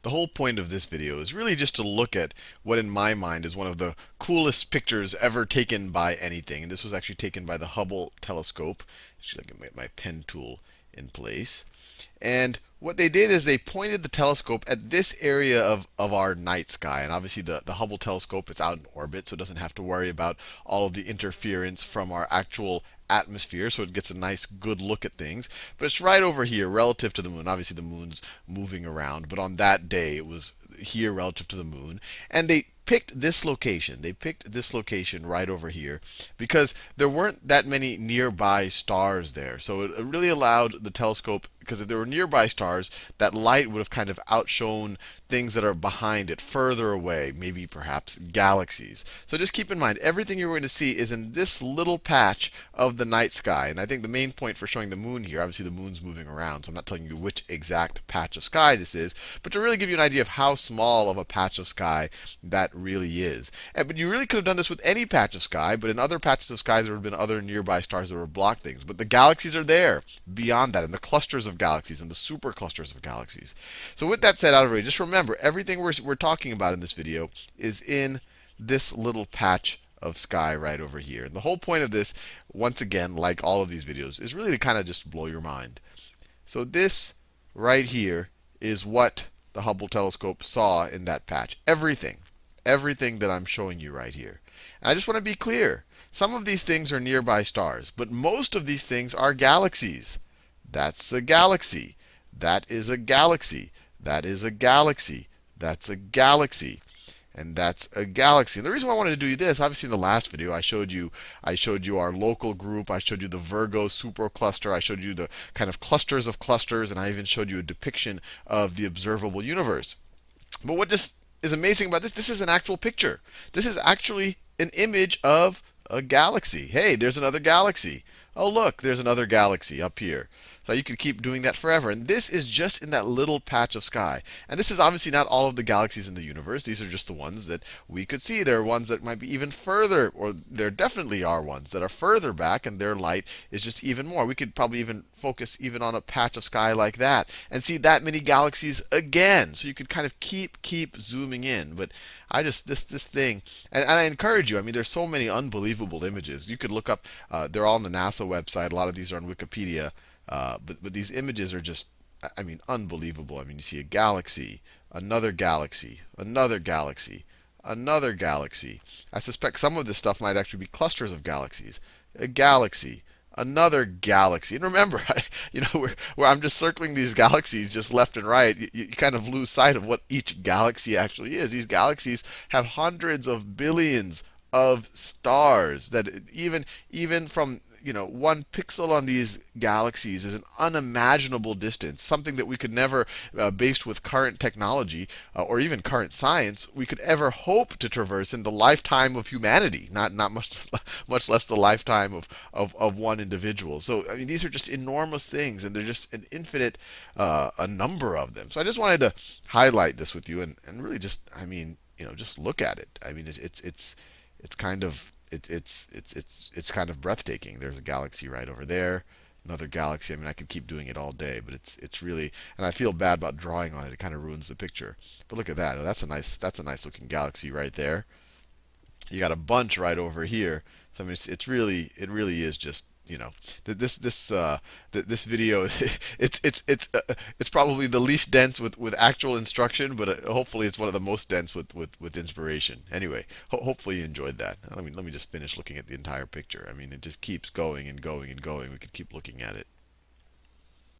The whole point of this video is really just to look at what in my mind is one of the coolest pictures ever taken by anything. And this was actually taken by the Hubble telescope. Actually, I can get my pen tool in place. And what they did is they pointed the telescope at this area of our night sky. And obviously the Hubble telescope, it's out in orbit, so it doesn't have to worry about all of the interference from our actual atmosphere, so it gets a nice good look at things. But it's right over here relative to the moon. Obviously the moon's moving around, but on that day it was here relative to the moon. And they picked this location. They picked this location right over here because there weren't that many nearby stars there. So it really allowed the telescope, because if there were nearby stars, that light would have kind of outshone things that are behind it, further away, maybe perhaps galaxies. So just keep in mind, everything you're going to see is in this little patch of the night sky. And I think the main point for showing the moon here, obviously the moon's moving around, so I'm not telling you which exact patch of sky this is, but to really give you an idea of how small of a patch of sky that really is. But you really could have done this with any patch of sky, but in other patches of sky there would have been other nearby stars that would block things. But the galaxies are there beyond that, and the clusters of galaxies and the superclusters of galaxies. So with that said out of the way, just remember, everything we're talking about in this video is in this little patch of sky right over here. And the whole point of this, once again, like all of these videos, is really to kind of just blow your mind. So this right here is what the Hubble telescope saw in that patch. Everything. Everything that I'm showing you right here. And I just want to be clear. Some of these things are nearby stars, but most of these things are galaxies. That's a galaxy. That is a galaxy. That is a galaxy. That's a galaxy. And that's a galaxy. And the reason why I wanted to do this, obviously in the last video, I showed you our local group. I showed you the Virgo supercluster. I showed you the kind of clusters of clusters. And I even showed you a depiction of the observable universe. But what just is amazing about this, this is an actual picture. This is actually an image of a galaxy. Hey, there's another galaxy. Oh, look, there's another galaxy up here. So you could keep doing that forever. And this is just in that little patch of sky. And this is obviously not all of the galaxies in the universe. These are just the ones that we could see. There are ones that might be even further, or there definitely are ones that are further back, and their light is just even more. We could probably even focus even on a patch of sky like that and see that many galaxies again. So you could kind of keep zooming in. But I just this thing, and I encourage you. I mean, there's so many unbelievable images. You could look up. They're all on the NASA website. A lot of these are on Wikipedia. But these images are just, I mean, unbelievable. I mean, you see a galaxy, another galaxy, another galaxy, another galaxy. I suspect some of this stuff might actually be clusters of galaxies. A galaxy, another galaxy. And remember, where I'm just circling these galaxies just left and right, you kind of lose sight of what each galaxy actually is. These galaxies have hundreds of billions of stars that even from 1 pixel on these galaxies is an unimaginable distance, something that we could never, based with current technology or even current science, we could ever hope to traverse in the lifetime of humanity, not much less the lifetime of one individual. So I mean, these are just enormous things, and they're just an infinite a number of them. So I just wanted to highlight this with you, and really just, I mean, just look at it. I mean, it's kind of it's kind of breathtaking. There's a galaxy right over there, another galaxy. I mean, I could keep doing it all day, but it's really, and I feel bad about drawing on it. It kind of ruins the picture. But look at that. Oh, that's a nice looking galaxy right there. You got a bunch right over here. So I mean, it really is just, this video it's probably the least dense with actual instruction, but hopefully it's one of the most dense with inspiration. Anyway, hopefully you enjoyed that. Let me just finish looking at the entire picture. I mean, it just keeps going and going and going. We could keep looking at it.